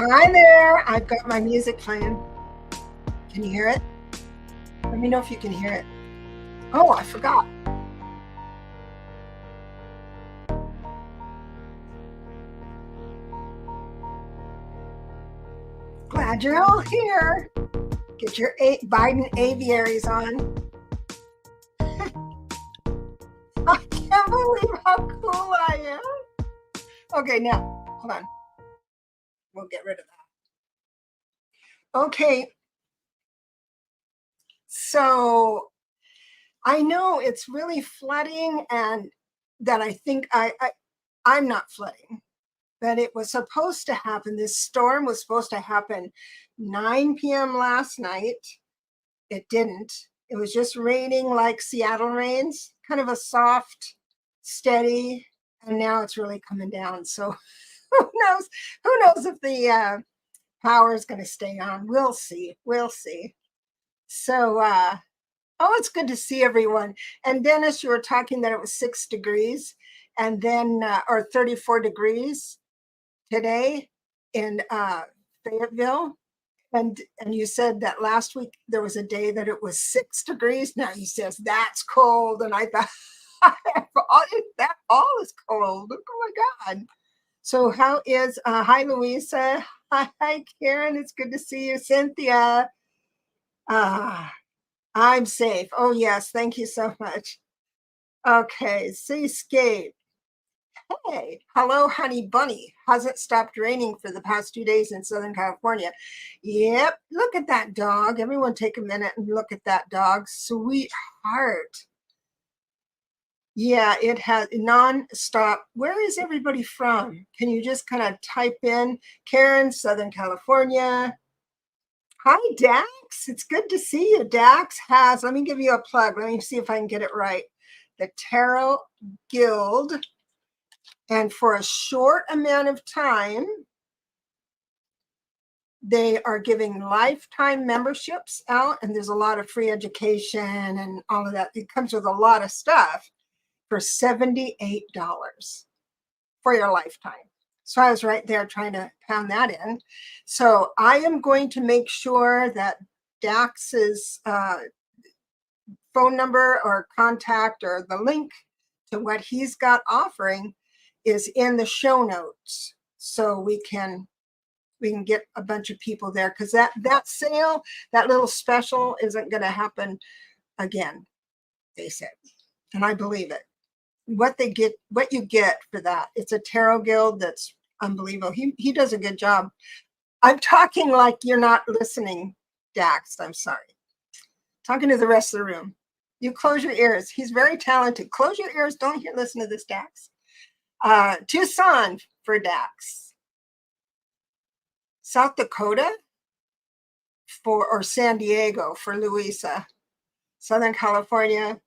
Hi there. I've got my music playing. Can you hear it? Let me know if you can hear it. Oh, I forgot. Glad you're all here. Get your Biden aviaries on. I can't believe how cool I am. Okay, now, hold on. We'll get rid of that. Okay. So I know it's really flooding and that I think I'm not flooding, but it was supposed to happen. This storm was supposed to happen 9 p.m. last night. It didn't. It was just raining like Seattle rains, kind of a soft, steady, and now it's really coming down. So who knows? Who knows if the power is going to stay on? We'll see. We'll see. So, oh, it's good to see everyone. And Dennis, you were talking that it was 6 degrees, and then or 34 degrees today in Fayetteville. And you said that last week there was a day that it was 6 degrees. Now he says that's cold, and I thought that all is cold. Oh my God! So how is? Hi, Louisa. Hi, Karen. It's good to see you, Cynthia. I'm safe. Oh yes, thank you so much. Okay, Seascape. Hey, hello, honey bunny. Hasn't stopped raining for the past 2 days in Southern California. Yep, look at that dog. Everyone take a minute and look at that dog. Sweetheart. Yeah, it has non-stop. Where is everybody from? Can you just kind of type in Karen, Southern California? Hi, Dax. It's good to see you. Dax has, let me give you a plug. Let me see if I can get it right. The Tarot Guild. And for a short amount of time, they are giving lifetime memberships out, and there's a lot of free education and all of that. It comes with a lot of stuff for $78 for your lifetime. So I was right there trying to pound that in. So I am going to make sure that Dax's phone number or contact or the link to what he's got offering is in the show notes, so we can get a bunch of people there, because that sale, that little special, isn't going to happen again, they said, and I believe it. What you get for that, it's a tarot guild that's unbelievable. He does a good job. I'm talking like you're not listening, Dax. I'm sorry. Talking to the rest of the room. You close your ears. He's very talented. Close your ears. Don't listen to this, Dax. Tucson for Dax. South Dakota or San Diego for Louisa. Southern California.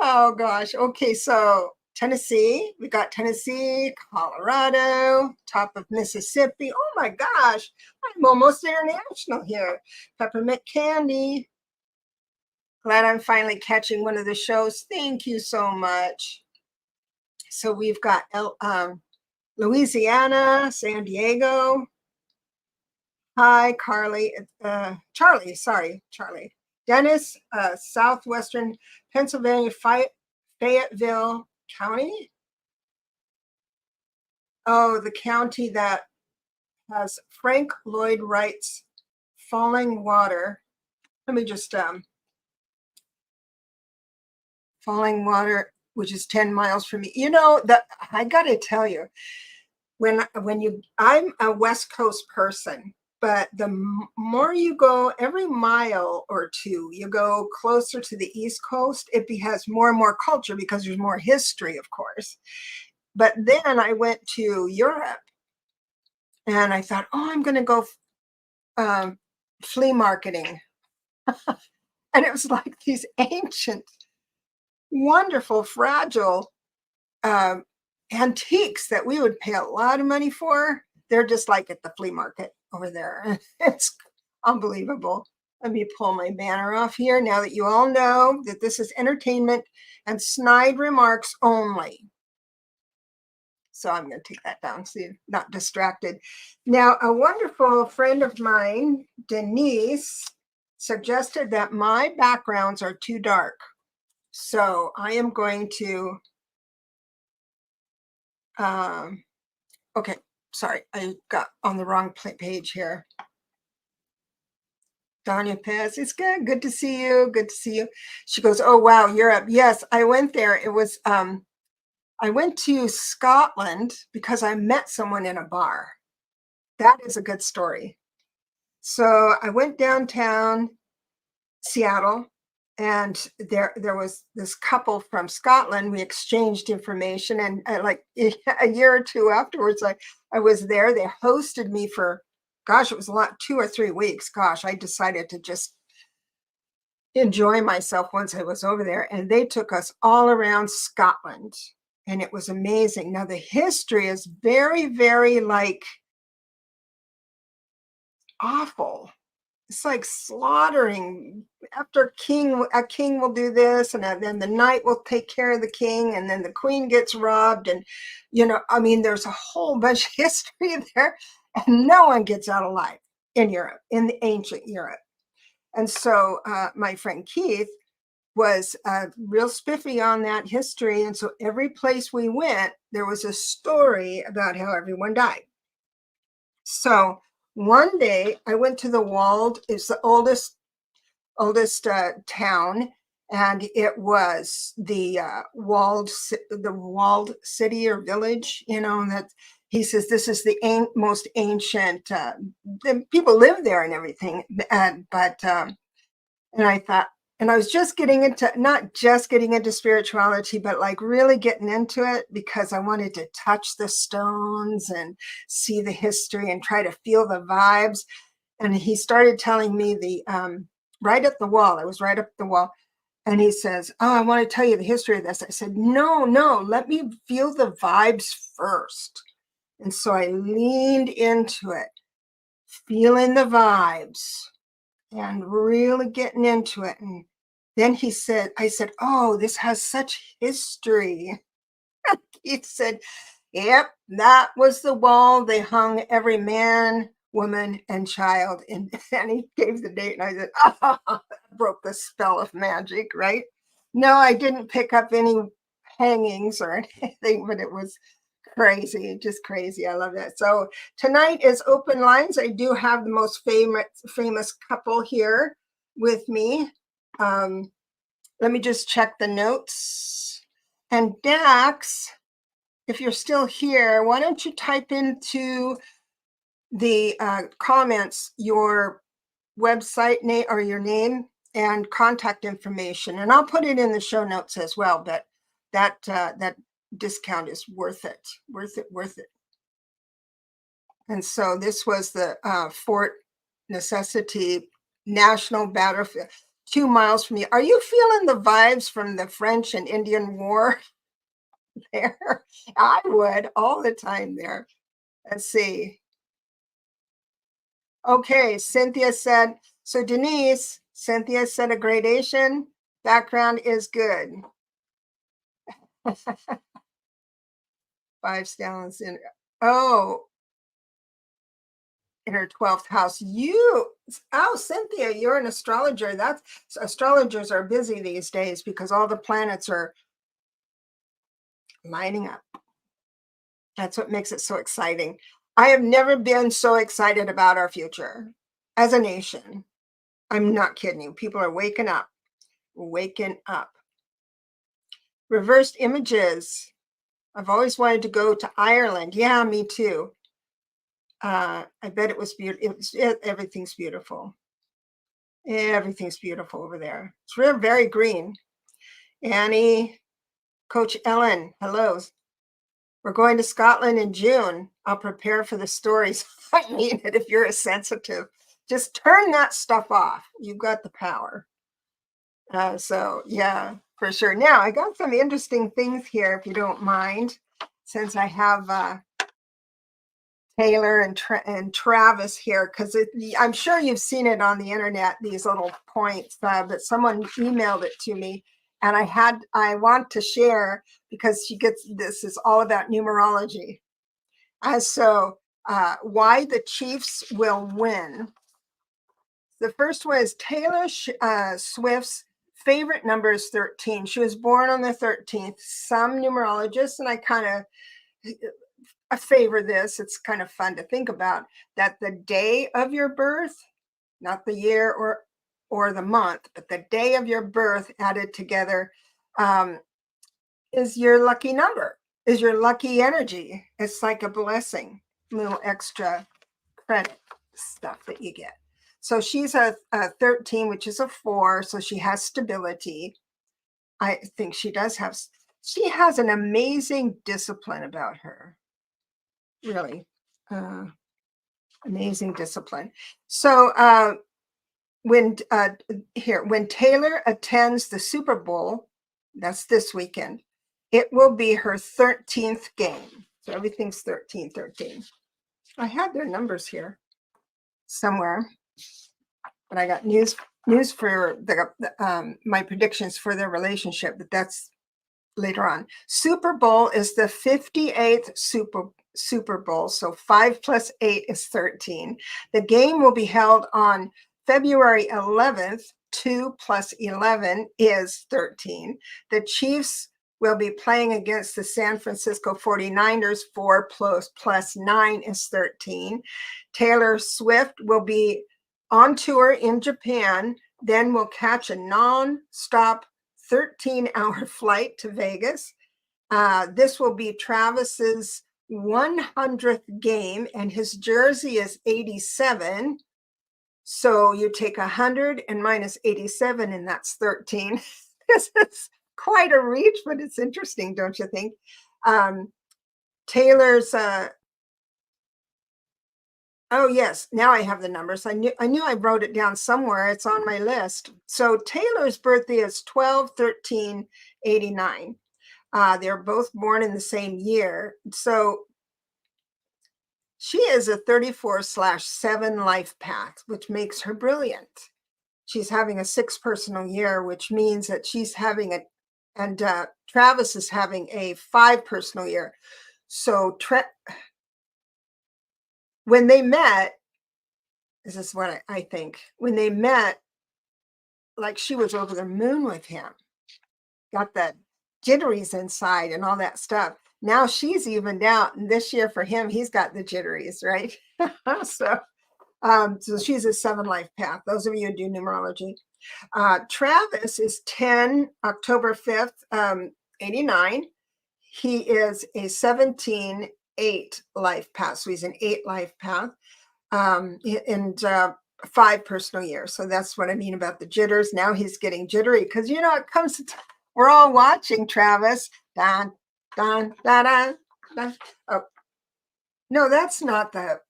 Oh gosh. Okay, so Tennessee. We got Tennessee, Colorado, top of Mississippi. Oh my gosh. I'm almost international here. Peppermint candy. Glad I'm finally catching one of the shows. Thank you so much. So we've got Louisiana, San Diego. Hi, Charlie. Charlie. Dennis, southwestern Pennsylvania, Fayetteville County. Oh, the county that has Frank Lloyd Wright's Falling Water. Let me just Falling Water, which is 10 miles from me. You know, that I got to tell you, I'm a West Coast person, but the more you go, every mile or two, you go closer to the East Coast, it has more and more culture because there's more history, of course. But then I went to Europe and I thought, oh, I'm going to go flea marketing. And it was like these ancient, wonderful, fragile antiques that we would pay a lot of money for. They're just like at the flea market over there. It's unbelievable. Let me pull my banner off here now that you all know that this is entertainment and snide remarks only. So I'm going to take that down so you're not distracted. Now, a wonderful friend of mine, Denise, suggested that my backgrounds are too dark. So I am going to, okay, sorry, I got on the wrong page here. Danya Pez, it's good. Good to see you. Good to see you. She goes, oh, wow, Europe. Yes, I went there. It was, I went to Scotland because I met someone in a bar. That is a good story. So I went downtown Seattle, and there was this couple from Scotland. We exchanged information, and like a year or two afterwards, I was there. They hosted me for, gosh, it was a lot, 2 or 3 weeks. Gosh, I decided to just enjoy myself once I was over there, and they took us all around Scotland, and it was amazing. Now the history is very, very like awful. It's like slaughtering. After a king will do this, and then the knight will take care of the king, and then the queen gets robbed, and I mean, there's a whole bunch of history there, and no one gets out alive in Europe, in the ancient Europe. And so my friend Keith was real spiffy on that history, and so every place we went, there was a story about how everyone died. So one day I went to the Walled. It's the oldest town, and it was the walled city or village. That he says this is the most ancient. People live there and everything, but and I thought. And I was just getting into, not just getting into spirituality, but like really getting into it because I wanted to touch the stones and see the history and try to feel the vibes. And he started telling me right up the wall. I was right up the wall. And he says, oh, I want to tell you the history of this. I said, no, let me feel the vibes first. And so I leaned into it, feeling the vibes and really getting into it. And then I said, oh, this has such history. He said, yep, that was the wall. They hung every man, woman, and child. And he gave the date, and I said, oh, that broke the spell of magic, right? No, I didn't pick up any hangings or anything, but it was crazy, just crazy. I love that. So tonight is open lines. I do have the most famous couple here with me. Let me just check the notes. And Dax, if you're still here, why don't you type into the comments your website name or your name and contact information, and I'll put it in the show notes as well. But that discount is worth it. And so this was the Fort Necessity National Battlefield, 2 miles from you. Are you feeling the vibes from the French and Indian War there? I would all the time there. Let's see. Okay, Cynthia said, so Denise, Cynthia said a gradation background is good. 5 stallions in, in her 12th house. Cynthia, you're an astrologer. Astrologers are busy these days because all the planets are lining up. That's what makes it so exciting. I have never been so excited about our future as a nation. I'm not kidding you. People are waking up. Reversed images. I've always wanted to go to Ireland. Yeah, me too. I bet it was beautiful. Everything's beautiful. Everything's beautiful over there. It's very green. Annie, Coach Ellen, hello. We're going to Scotland in June. I'll prepare for the stories. I mean it, if you're a sensitive. Just turn that stuff off. You've got the power. So yeah, for sure. Now I got some interesting things here, if you don't mind, since I have Taylor and Travis here, because I'm sure you've seen it on the internet, these little points, but someone emailed it to me, And I want to share because this is all about numerology. So why the Chiefs will win. The first one is Taylor Swift's favorite number is 13. She was born on the 13th. Some numerologists, and I favor this. It's kind of fun to think about that the day of your birth, not the year or the month, but the day of your birth added together is your lucky number, is your lucky energy. It's like a blessing, little extra credit stuff that you get. So she's a 13, which is a 4. So she has stability. I think she has an amazing discipline about her. Really, amazing discipline. So when Taylor attends the Super Bowl, that's this weekend, it will be her 13th game. So everything's 13, 13. I had their numbers here somewhere, but I got news for my predictions for their relationship, but that's later on. Super Bowl is the 58th Super Bowl, so 5 plus 8 is 13. The game will be held on February 11th. 2 plus 11 is 13. The Chiefs will be playing against the San Francisco 49ers. 4 plus 9 is 13. Taylor Swift will be on tour in Japan, then will catch a non-stop 13-hour flight to Vegas. This will be Travis's 100th game, and his jersey is 87. So you take 100 and minus 87, and that's 13. This is quite a reach, but it's interesting, don't you think? Taylor's oh yes, now I have the numbers. I knew I wrote it down somewhere. It's on my list. So Taylor's birthday is 12/13/89. They're both born in the same year. So she is a 34/7 life path, which makes her brilliant. She's having a 6 personal year, which means that she's having Travis is having a 5 personal year. So when they met, this is what I think, when they met, like she was over the moon with him, got the jitteries inside and all that stuff. Now she's evened out, and this year for him, he's got the jitteries, right? So she's a 7 life path. Those of you who do numerology. Travis is 10 October 5th, 89. He is a 17/8 life path. So he's an 8 life path, and 5 personal years. So that's what I mean about the jitters. Now he's getting jittery because, it comes to we're all watching Travis. Dun, dun, dun, dun, dun. Oh, no, that's not the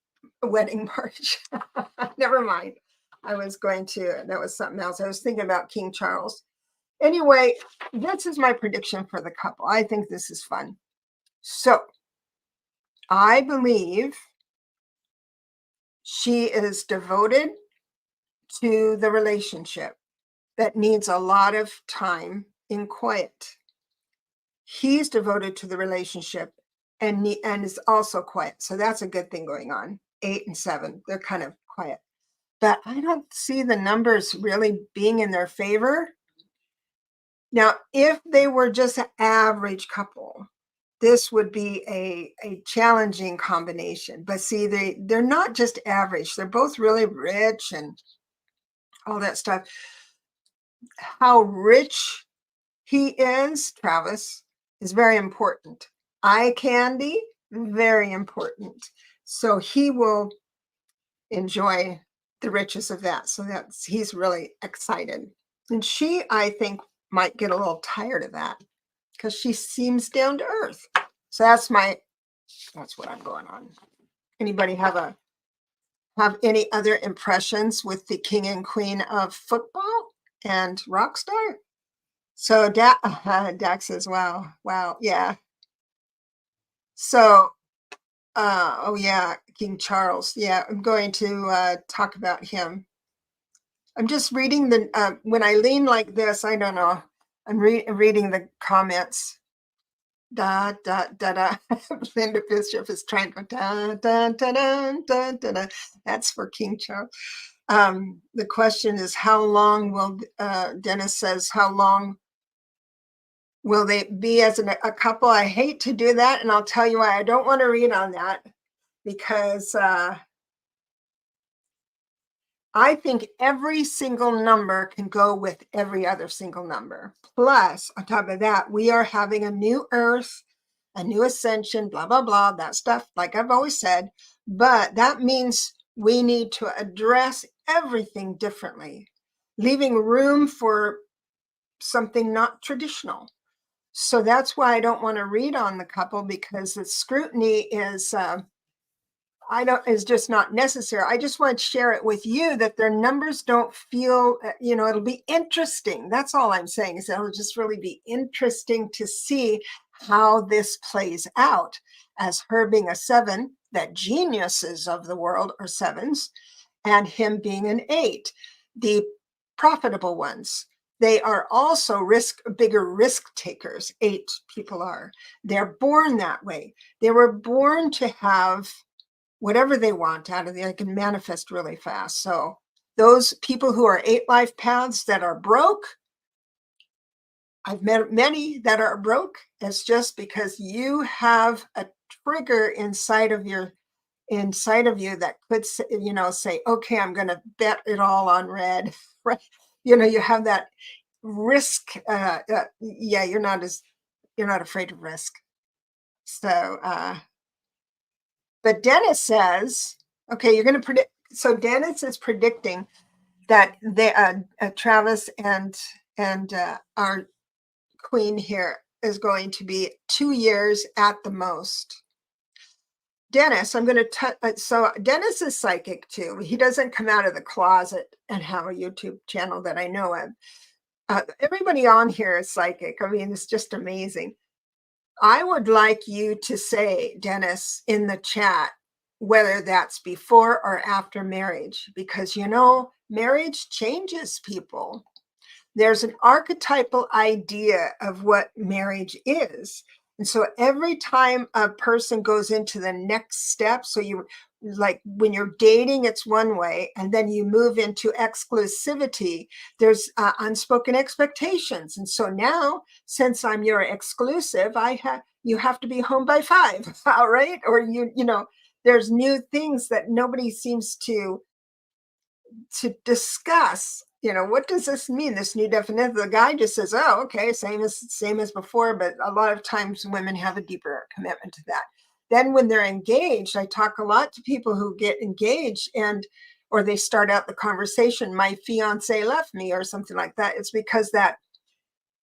wedding march. Never mind. That was something else. I was thinking about King Charles. Anyway, this is my prediction for the couple. I think this is fun. So I believe she is devoted to the relationship that needs a lot of time in quiet. He's devoted to the relationship and is also quiet. So that's a good thing going on. 8 and 7, they're kind of quiet. But I don't see the numbers really being in their favor. Now, if they were just an average couple, this would be a challenging combination. But see, they're not just average. They're both really rich and all that stuff. How rich he is, Travis, is very important. Eye candy, very important. So he will enjoy the riches of that. So he's really excited. And she, I think, might get a little tired of that because she seems down to earth. So that's what I'm going on. Anybody have any other impressions with the king and queen of football and Rockstar? So Dax as well. Wow. Yeah. So, oh yeah, King Charles. Yeah, I'm going to talk about him. I'm just reading when I lean like this, I don't know. I'm reading the comments. Da da da da. Linda Bishop is trying to go da da da da da da da. That's for King Charles. The question is, how long will Dennis says, how long will they be as a couple? I hate to do that, and I'll tell you why. I don't want to read on that because I think every single number can go with every other single number. Plus, on top of that, we are having a new earth, a new ascension, blah, blah, blah, that stuff, like I've always said. But that means we need to address everything differently, leaving room for something not traditional. So that's why I don't want to read on the couple, because the scrutiny is is just not necessary. I just want to share it with you that their numbers don't feel, it'll be interesting. That's all I'm saying, is it'll just really be interesting to see how this plays out, as her being a 7, that geniuses of the world are 7s, and him being an 8, the profitable ones. They are also bigger risk takers. 8 people are. They're born that way. They were born to have whatever they want out of it. They can manifest really fast. So those people who are 8 life paths that are broke, I've met many that are broke. It's just because you have a trigger inside of you that could say, okay, I'm going to bet it all on red. Right? You have that risk. You're not afraid of risk. So but Dennis says, okay, you're going to predict. So Dennis is predicting that Travis and our queen here is going to be 2 years at the most. Dennis, I'm going to so Dennis is psychic too. He doesn't come out of the closet and have a YouTube channel that I know of. Everybody on here is psychic. I mean, it's just amazing. I would like you to say, Dennis, in the chat, whether that's before or after marriage, because marriage changes people. There's an archetypal idea of what marriage is. And so every time a person goes into the next step, so you like when you're dating, it's one way, and then you move into exclusivity, there's unspoken expectations. And so now, since I'm your exclusive, you have to be home by 5, all right? Or there's new things that nobody seems to discuss. What does this mean, this new definition? The guy just says, oh, okay, same as before. But a lot of times women have a deeper commitment to that. Then when they're engaged, I talk a lot to people who get engaged or they start out the conversation, my fiance left me or something like that. It's because that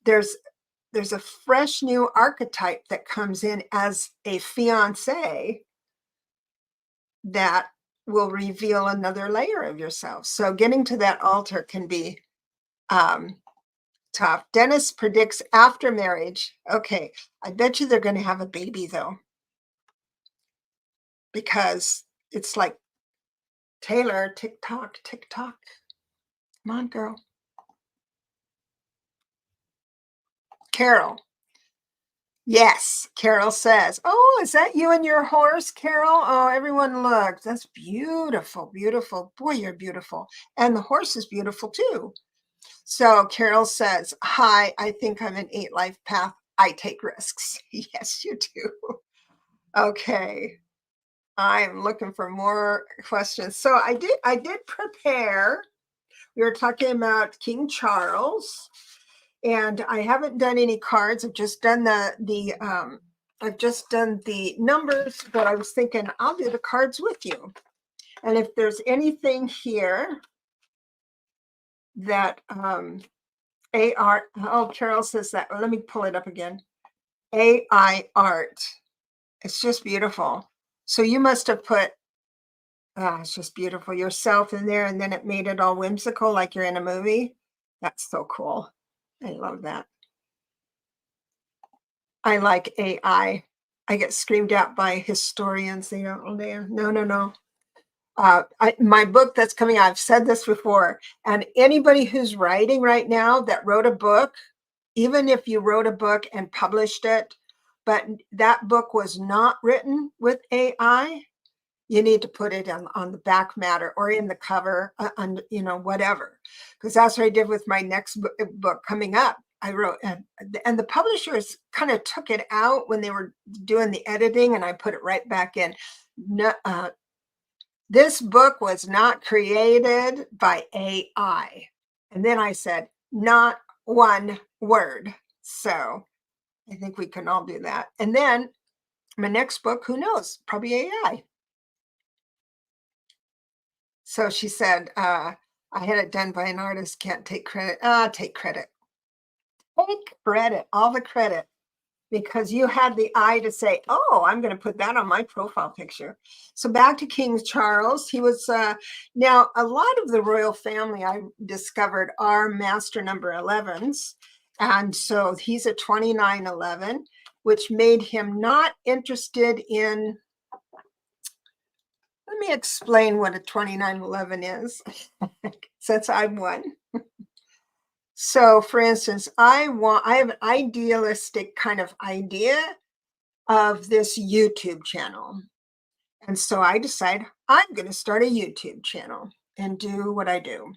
there's a fresh new archetype that comes in as a fiance that will reveal another layer of yourself. So getting to that altar can be tough. Dennis predicts after marriage. Okay, I bet you they're going to have a baby though, because it's like, Taylor, tick tock, tick tock. Come on, girl. Carol. Yes, Carol says, oh, is that you and your horse, Carol? Oh, everyone look. That's beautiful, beautiful. Boy, you're beautiful. And the horse is beautiful too. So Carol says, hi, I think I'm an 8 life path. I take risks. Yes, you do. Okay. I'm looking for more questions. So I did prepare. We were talking about King Charles. And I haven't done any cards. I've just done I've just done the numbers, but I was thinking I'll do the cards with you. And if there's anything here that Carol says that. Let me pull it up again. AI art. It's just beautiful. So you must have put, it's just beautiful, yourself in there, and then it made it all whimsical, like you're in a movie. That's so cool. I love that. I like AI. I get screamed at by historians. They don't, no. My book that's coming out, I've said this before, and anybody who's writing right now that wrote a book, even if you wrote a book and published it, but that book was not written with AI, you need to put it on the back matter or in the cover, on, you know, whatever, because that's what I did with my next book coming up. I wrote, and the publishers kind of took it out when they were doing the editing, and I put it right back in. No, this book was not created by AI. And then I said, not one word. So I think we can all do that. And then my next book, who knows, probably AI. So she said, I had it done by an artist, can't take credit. Take credit. Take credit, all the credit, because you had the eye to say, oh, I'm going to put that on my profile picture. So back to King Charles. He was, now a lot of the royal family I discovered are master number 11s. And so he's a 2911, which made him not interested in, let me explain what a 2911 is, since I'm one. So for instance, I have an idealistic kind of idea of this YouTube channel. And so I decide I'm going to start a YouTube channel and do what I do.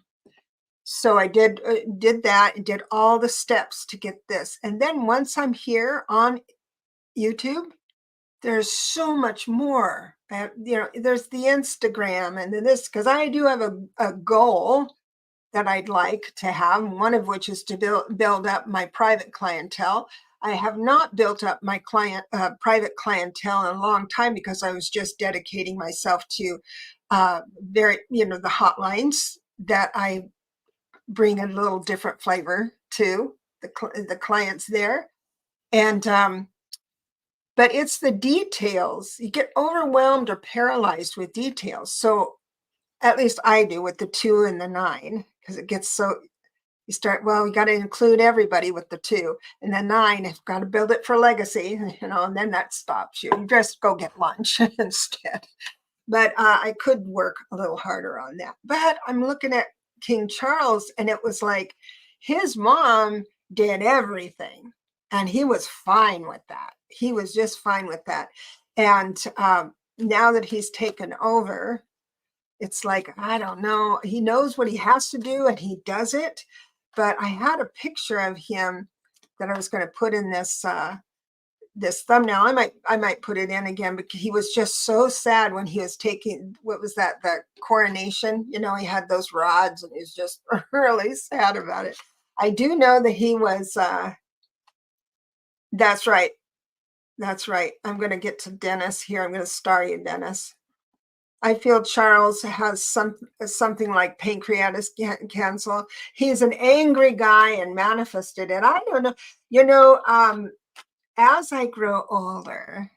So I did that, did all the steps to get this. And then once I'm here on YouTube, there's so much more. You know, there's the Instagram and then this, because I do have a goal that I'd like to have, one of which is to build up my private clientele. I have not built up my private clientele in a long time because I was just dedicating myself to the hotlines that I bring a little different flavor to the clients there. And but it's the details. You get overwhelmed or paralyzed with details. So at least I do with the 2 and the 9, because it gets so, you start, well, we got to include everybody with the 2 and the 9, you've got to build it for legacy, you know, and then that stops you. You just go get lunch instead. But I could work a little harder on that. But I'm looking at King Charles, and it was like his mom did everything, and he was fine with that. He was just fine with that. And now that he's taken over, it's like, I don't know, he knows what he has to do and he does it. But I had a picture of him that I was going to put in this this thumbnail. I might put it in again, because he was just so sad when he was taking, what was that, the coronation, you know, he had those rods and he was just really sad about it. I do know that he was that's right. I'm going to get to Dennis here. I'm going to star you, Dennis. I feel Charles has something like pancreatic cancer. He's an angry guy and manifested it. I don't know. You know, as I grow older,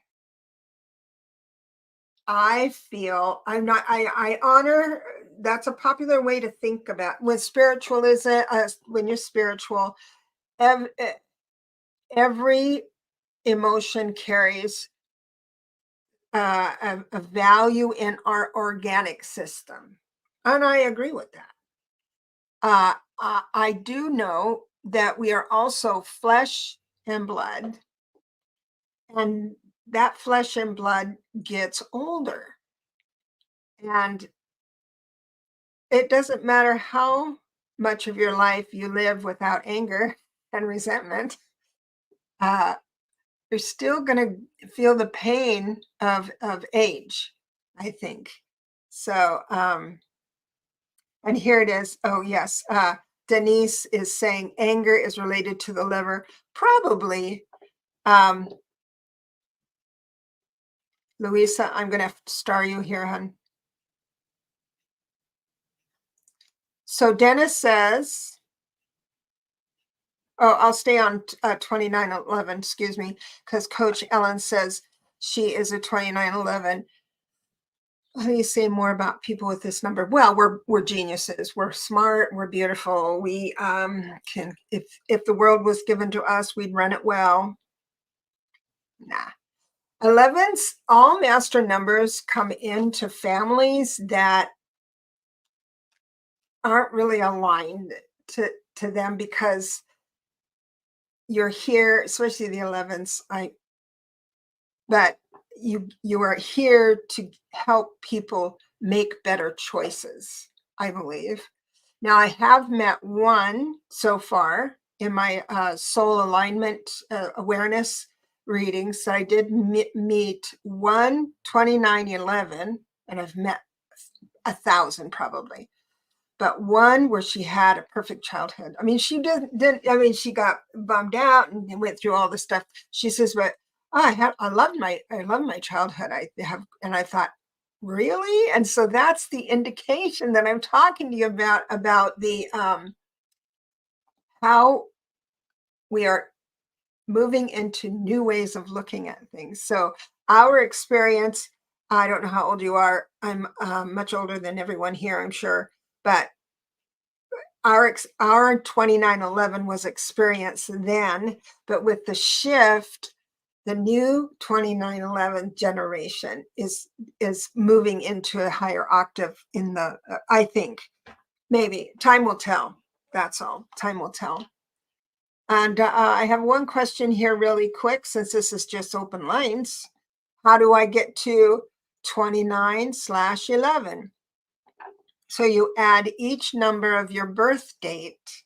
I feel I honor, that's a popular way to think about when spiritualism, when you're spiritual, every emotion carries a value in our organic system. And I agree with that. I do know that we are also flesh and blood, and that flesh and blood gets older. And it doesn't matter how much of your life you live without anger and resentment, you're still going to feel the pain of age, I think. So, and here it is. Oh, yes. Denise is saying anger is related to the liver. Probably. Louisa, I'm going to have to star you here, hon. So Dennis says, oh, I'll stay on 2911, excuse me, because Coach Ellen says she is a 2911. Let me say more about people with this number. Well, we're geniuses. We're smart. We're beautiful. We can, if the world was given to us, we'd run it well. Nah. 11s, all master numbers come into families that aren't really aligned to them, because you're here, especially the 11s. But you are here to help people make better choices, I believe. Now, I have met one so far in my soul alignment awareness readings. I did meet 12911, and I've met 1,000 probably, but one where she had a perfect childhood. I mean, she didn't I mean, she got bummed out and went through all this stuff. She says, but I love my childhood. And I thought, really? And so that's the indication that I'm talking to you about the how we are moving into new ways of looking at things. So our experience, I don't know how old you are. I'm much older than everyone here, I'm sure, but our 2911 was experienced then, but with the shift, the new 2911 generation is moving into a higher octave in the I think. Maybe time will tell. That's all. Time will tell. And I have one question here really quick, since this is just open lines. How do I get to 29/11? So you add each number of your birth date,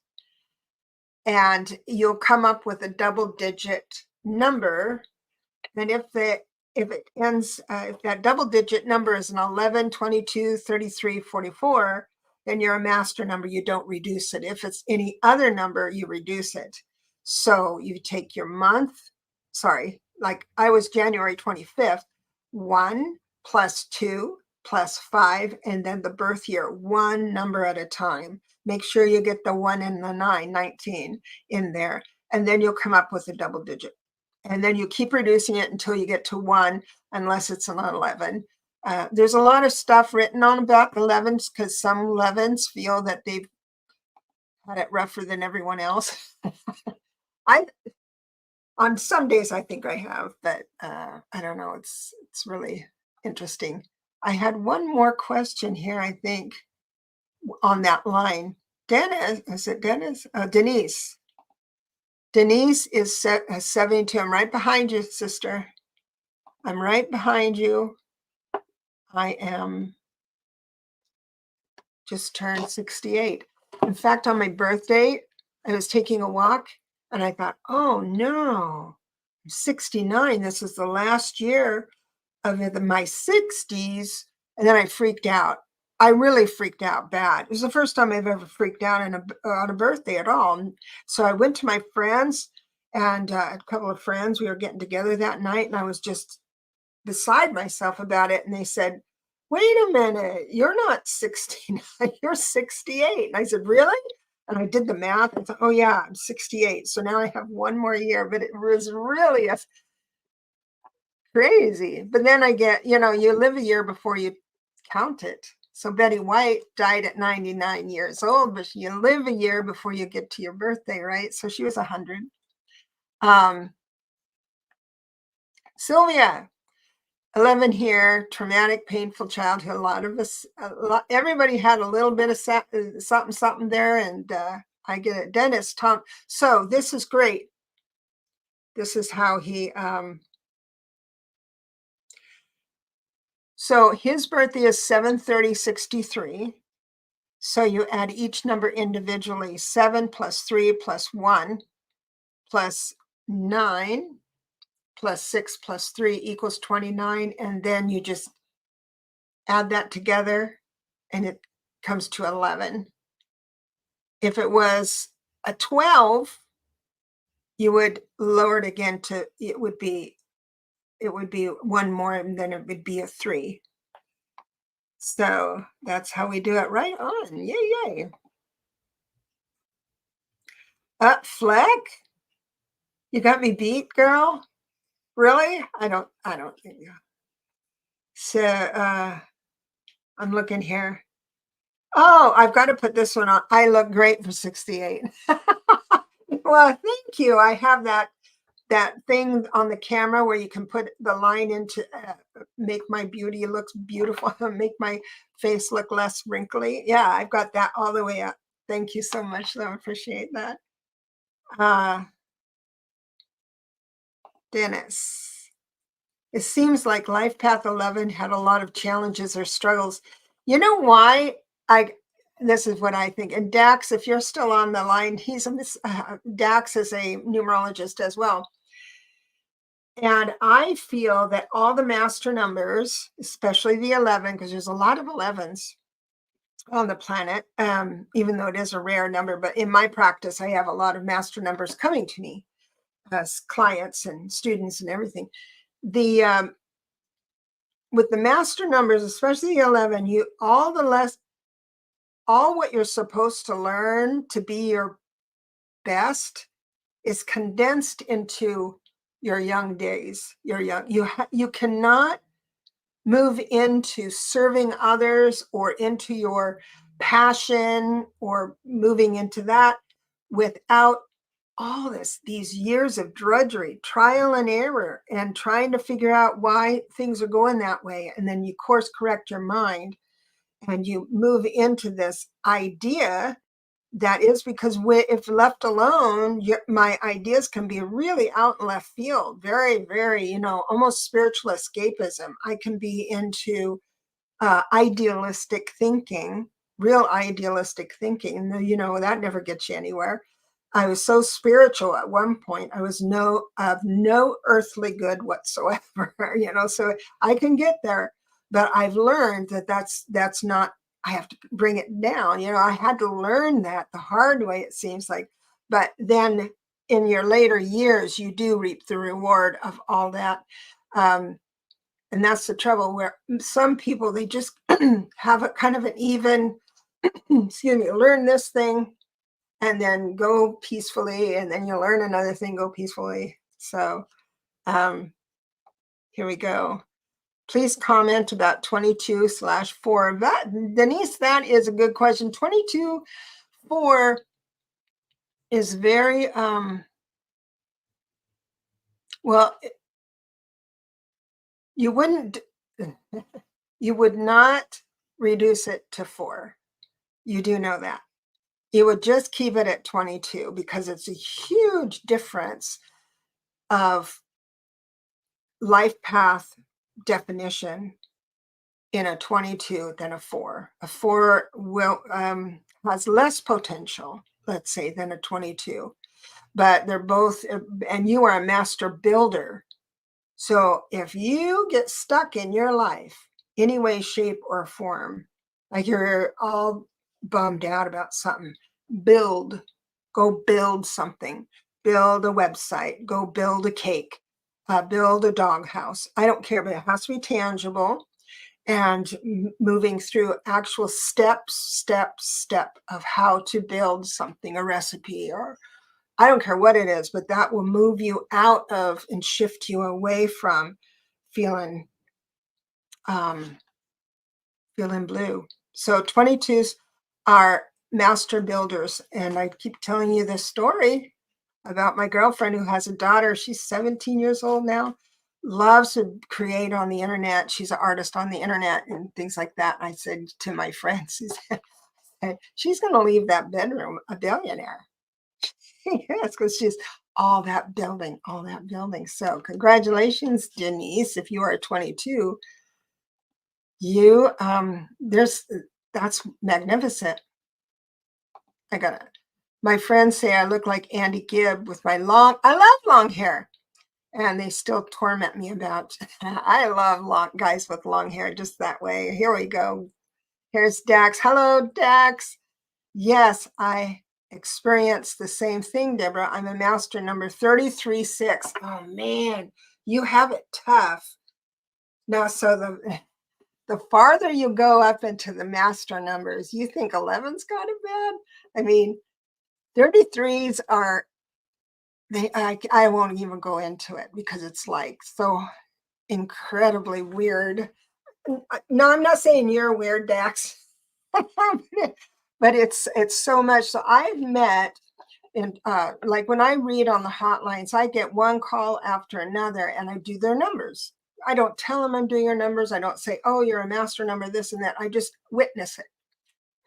and you'll come up with a double-digit number. And if it ends, if that double-digit number is an 11, 22, 33, 44, then you're a master number. You don't reduce it. If it's any other number, you reduce it. So you take your month. Sorry, like I was January 25th. 1 plus 2 plus 5, and then the birth year, one number at a time. Make sure you get the 1 and the 9, 19 in there, and then you'll come up with a double digit. And then you keep reducing it until you get to 1, unless it's an 11. There's a lot of stuff written on about 11s, because some 11s feel that they've had it rougher than everyone else. On some days I think I have, but I don't know. It's really interesting. I had one more question here, I think, on that line. Dennis, is it Dennis? Denise. Denise is 72. I'm right behind you, sister. I'm right behind you. I am just turned 68. In fact, on my birthday, I was taking a walk and I thought, oh no, I'm 69. This is the last year of my 60s. And then I freaked out. I really freaked out bad. It was the first time I've ever freaked out on a birthday at all. And so I went to my friends, and a couple of friends, we were getting together that night, and I was just beside myself about it. And they said, wait a minute, you're not 69, you're 68. And I said, really? And I did the math and thought, oh yeah, I'm 68. So now I have one more year, but it was really crazy. But then I get, you live a year before you count it. So Betty White died at 99 years old, but you live a year before you get to your birthday, right? So she was 100. Sylvia, 11 here, traumatic, painful childhood. A lot of us, everybody had a little bit of something there, and I get it. Dennis, Tom. So this is great. This is how he, so his birthday is 7/30/63. So you add each number individually. 7 plus 3 plus 1 plus 9 plus 6 plus 3 equals 29. And then you just add that together and it comes to 11. If it was a 12, you would lower it again to, it would be one more, and then it would be a 3. So that's how we do it. Right on. Yay. Fleck, you got me beat, girl. Really? I don't think so. So I'm looking here. Oh, I've got to put this one on. I look great for 68. Well, thank you. I have that thing on the camera where you can put the line into make my beauty looks beautiful, make my face look less wrinkly. Yeah, I've got that all the way up. Thank you so much, though. I appreciate that. Dennis. It seems like Life Path 11 had a lot of challenges or struggles. You know why? This is what I think. And Dax, if you're still on the line, Dax is a numerologist as well. And I feel that all the master numbers, especially the 11, because there's a lot of 11s on the planet, even though it is a rare number, but in my practice, I have a lot of master numbers coming to me as clients and students and everything. With the master numbers, especially the 11, all what you're supposed to learn to be your best is condensed into your young days. You cannot move into serving others or into your passion or moving into that without all these years of drudgery, trial and error, and trying to figure out why things are going that way. And then you course correct your mind and you move into this idea that is, because if left alone, my ideas can be really out in left field, very, very, almost spiritual escapism. I can be into idealistic thinking, real idealistic thinking. And that never gets you anywhere. I was so spiritual at one point. I was of no earthly good whatsoever, so I can get there, but I've learned that's not, I have to bring it down. I had to learn that the hard way, it seems like, but then in your later years, you do reap the reward of all that. And that's the trouble, where some people, they just have a kind of an even, learn this thing and then go peacefully, and then you learn another thing, go peacefully. So here we go. Please comment about 22/4. Denise, that is a good question. 22/4 is very, well, you would not reduce it to 4. You do know that. You would just keep it at 22 because it's a huge difference of life path definition in a 22 than a 4. A 4 has less potential, let's say, than a 22, but they're both, and you are a master builder. So if you get stuck in your life, any way, shape, or form, like you're all bummed out about something, go build something, build a website, go build a cake, build a doghouse. I don't care, but it has to be tangible and moving through actual step of how to build something, a recipe, or I don't care what it is, but that will move you out of and shift you away from feeling blue. So 22s are master builders. And I keep telling you this story about my girlfriend who has a daughter. She's 17 years old now, loves to create on the internet. She's an artist on the internet and things like that. I said to my friends, she's going to leave that bedroom a billionaire. Yes, because she's all that building. So congratulations, Denise. If you are 22, that's magnificent. My friends say I look like Andy Gibb with my I love long hair, and they still torment me about, I love guys with long hair just that way. Here we go. Here's Dax. Hello, Dax. Yes, I experienced the same thing, Debra. I'm a master number 33/6. Oh man, you have it tough. Now, so the farther you go up into the master numbers, you think 11's got it bad? I mean, 33s are, I won't even go into it because it's like so incredibly weird. No, I'm not saying you're weird, Dax. But it's so much. So I've met, and like when I read on the hotlines, I get one call after another and I do their numbers. I don't tell them I'm doing your numbers. I don't say, oh, you're a master number, this and that. I just witness it.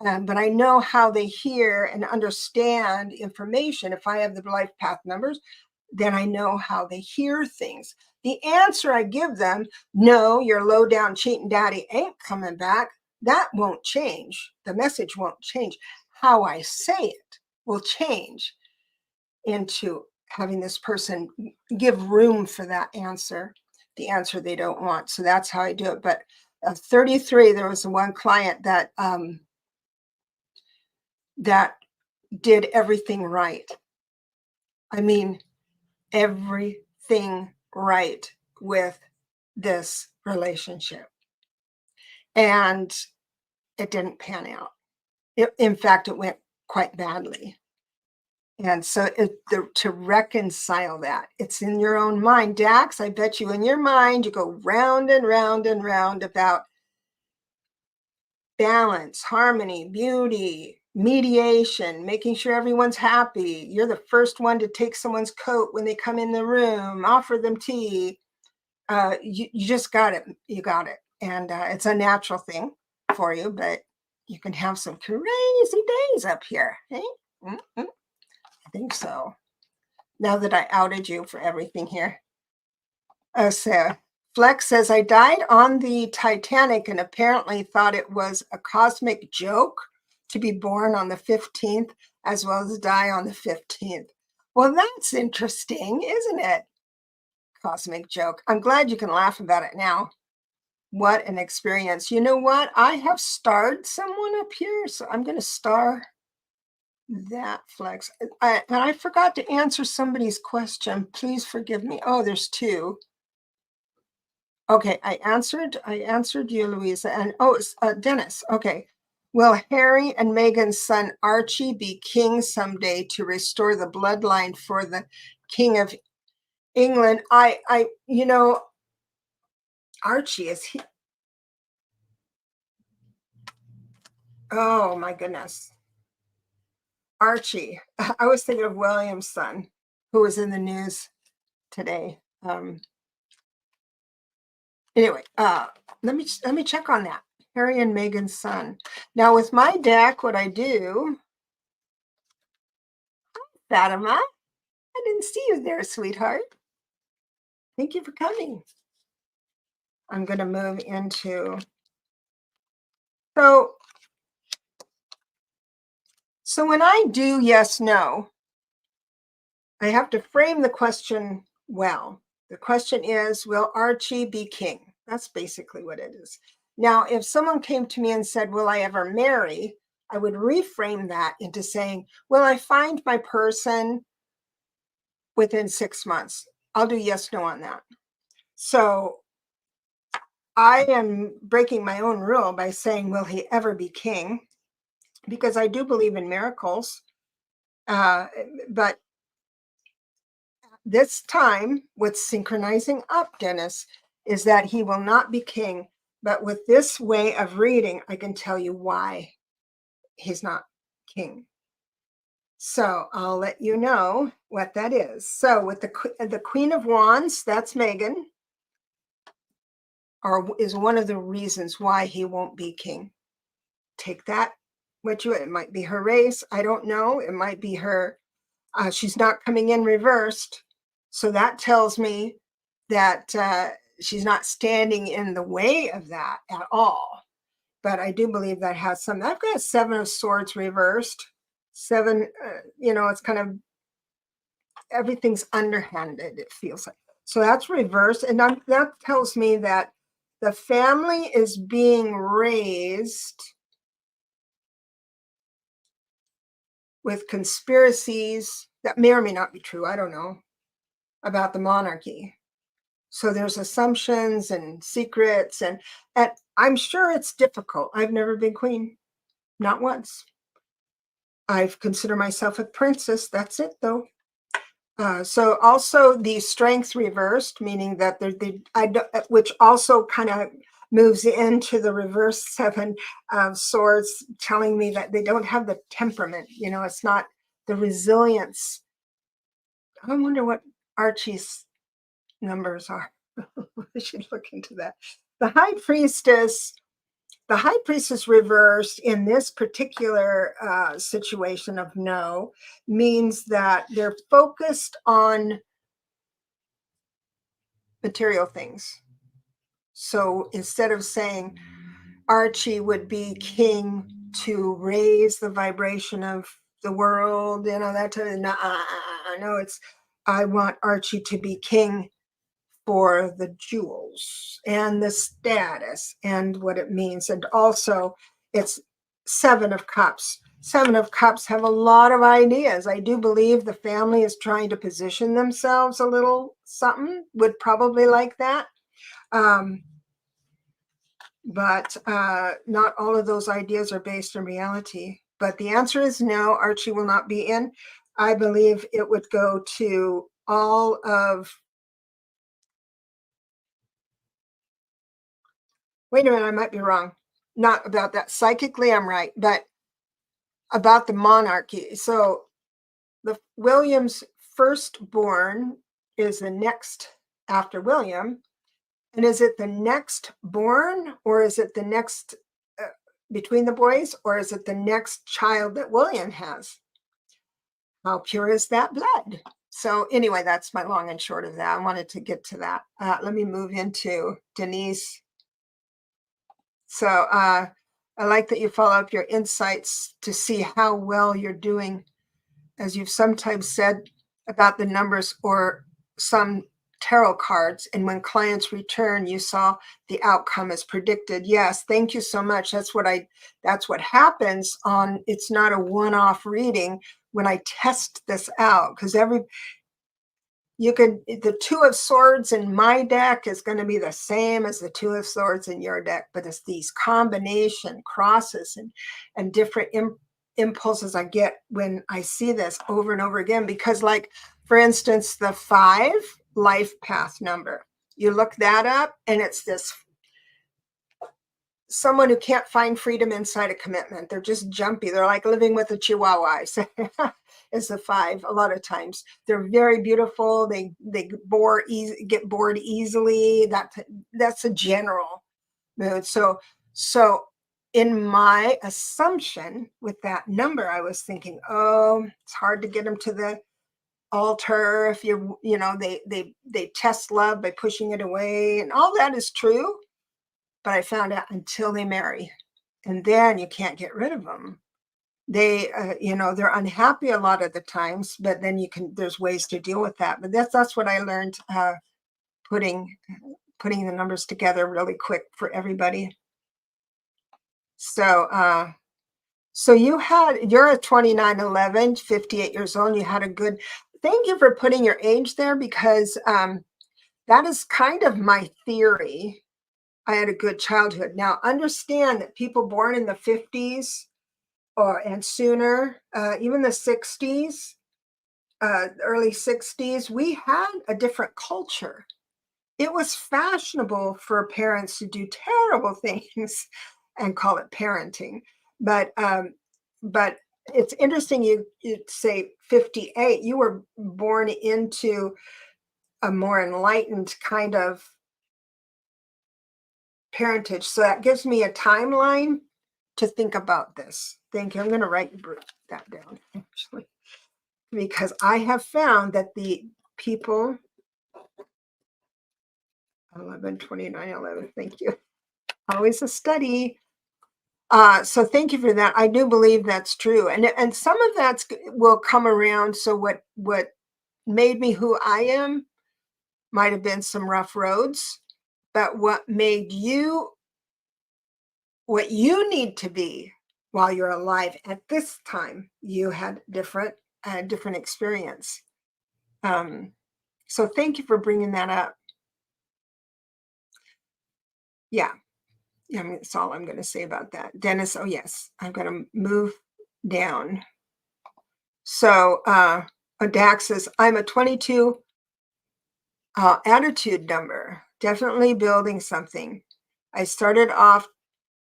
But I know how they hear and understand information. If I have the life path numbers, then I know how they hear things. The answer I give them, no, your low down cheating daddy ain't coming back, that won't change. The message won't change. How I say it will change into having this person give room for that answer, the answer they don't want. So that's how I do it. But 33, there was one client that that did everything right. I mean, everything right with this relationship. And it didn't pan out. In fact, it went quite badly. And so to reconcile that, it's in your own mind. Dax, I bet you in your mind, you go round and round and round about balance, harmony, beauty, mediation, making sure everyone's happy. You're the first one to take someone's coat when they come in the room, offer them tea. You just got it. You got it. And it's a natural thing for you, but you can have some crazy days up here. Eh? Mm-hmm. I think so. Now that I outed you for everything here. So Flex says, I died on the Titanic and apparently thought it was a cosmic joke to be born on the 15th as well as die on the 15th. Well, that's interesting, isn't it? Cosmic joke. I'm glad you can laugh about it now. What an experience. You know what? I have starred someone up here, so I'm going to star that Flex. And I forgot to answer somebody's question. Please forgive me. Oh, there's two. Okay, I answered you, Louisa, and it's Dennis. Okay. Will Harry and Meghan's son Archie be king someday to restore the bloodline for the King of England? Archie is he? Oh my goodness. Archie. I was thinking of William's son, who was in the news today. Anyway, let me check on that. Harry and Meghan's son. Now with my deck, what I do, Fatima, I didn't see you there, sweetheart. Thank you for coming. I'm going to move into, so when I do yes, no, I have to frame the question well. The question is, will Archie be king? That's basically what it is. Now, if someone came to me and said, will I ever marry? I would reframe that into saying, will I find my person within 6 months? I'll do yes, no on that. So I am breaking my own rule by saying, will he ever be king? Because I do believe in miracles. But this time, what's synchronizing up, Dennis, is that he will not be king. But with this way of reading, I can tell you why he's not king. So I'll let you know what that is. So with the Queen of Wands, that's Meghan, is one of the reasons why he won't be king. Take that, it might be her race. I don't know. It might be her. She's not coming in reversed. So that tells me that she's not standing in the way of that at all. But I do believe that has some. I've got 7 of Swords reversed. 7, it's kind of, everything's underhanded, it feels like. So that's reversed. And that tells me that the family is being raised with conspiracies that may or may not be true. I don't know. About the monarchy. So there's assumptions and secrets, and I'm sure it's difficult. I've never been queen, not once. I've considered myself a princess. That's it, though. So also the strengths reversed, meaning that which also kind of moves into the reverse 7 of Swords, telling me that they don't have the temperament. It's not the resilience. I wonder what Archie's numbers are. I should look into that. The high priestess reversed in this particular situation of no means that they're focused on material things. So instead of saying Archie would be king to raise the vibration of the world, that type of, no, it's, I want Archie to be king for the jewels and the status and what it means. And also it's 7 of Cups. 7 of Cups have a lot of ideas. I do believe the family is trying to position themselves a little something, would probably like that. But not all of those ideas are based in reality. But the answer is no, Archie will not be in. I believe it would go to all of, wait a minute, I might be wrong. Not about that. Psychically, I'm right, but about the monarchy. So the William's firstborn is the next after William. And is it the next born, or is it the next between the boys, or is it the next child that William has? How pure is that blood? So anyway, that's my long and short of that. I wanted to get to that. Let me move into Denise. So I like that you follow up your insights to see how well you're doing, as you've sometimes said about the numbers or some tarot cards. And when clients return, you saw the outcome as predicted. Yes, thank you so much. That's what happens on, it's not a one-off reading when I test this out, because the 2 of Swords in my deck is going to be the same as the 2 of Swords in your deck, but it's these combination crosses and different impulses I get when I see this over and over again. Because, like, for instance, the 5 life path number, you look that up and it's this someone who can't find freedom inside a commitment. They're just jumpy. They're like living with a chihuahua. Is the 5 a lot of times. They're very beautiful. They get bored easily. That's a general mood. So in my assumption with that number, I was thinking, oh, it's hard to get them to the altar if they test love by pushing it away, and all that is true. But I found out until they marry, and then you can't get rid of them. They, they're unhappy a lot of the times, but then there's ways to deal with that. But that's what I learned, putting the numbers together really quick for everybody. So you're a 2911, 58 years old. You had a good, thank you for putting your age there, because that is kind of my theory. I had a good childhood. Now, understand that people born in the 50s and sooner, even the 60s, early 60s, we had a different culture. It was fashionable for parents to do terrible things and call it parenting. But it's interesting you say 58. You were born into a more enlightened kind of parentage. So that gives me a timeline to think about this. Thank you. I'm going to write that down, actually, because I have found that the people 11, 29, 11. Thank you. Always a study. So thank you for that. I do believe that's true. And some of that will come around. So what made me who I am might have been some rough roads, but what made you what you need to be while you're alive at this time, you had different experience. So thank you for bringing that up. Yeah. I mean, that's all I'm going to say about that. Dennis, oh yes, I'm going to move down. So Dax says, I'm a 22 attitude number, definitely building something. I started off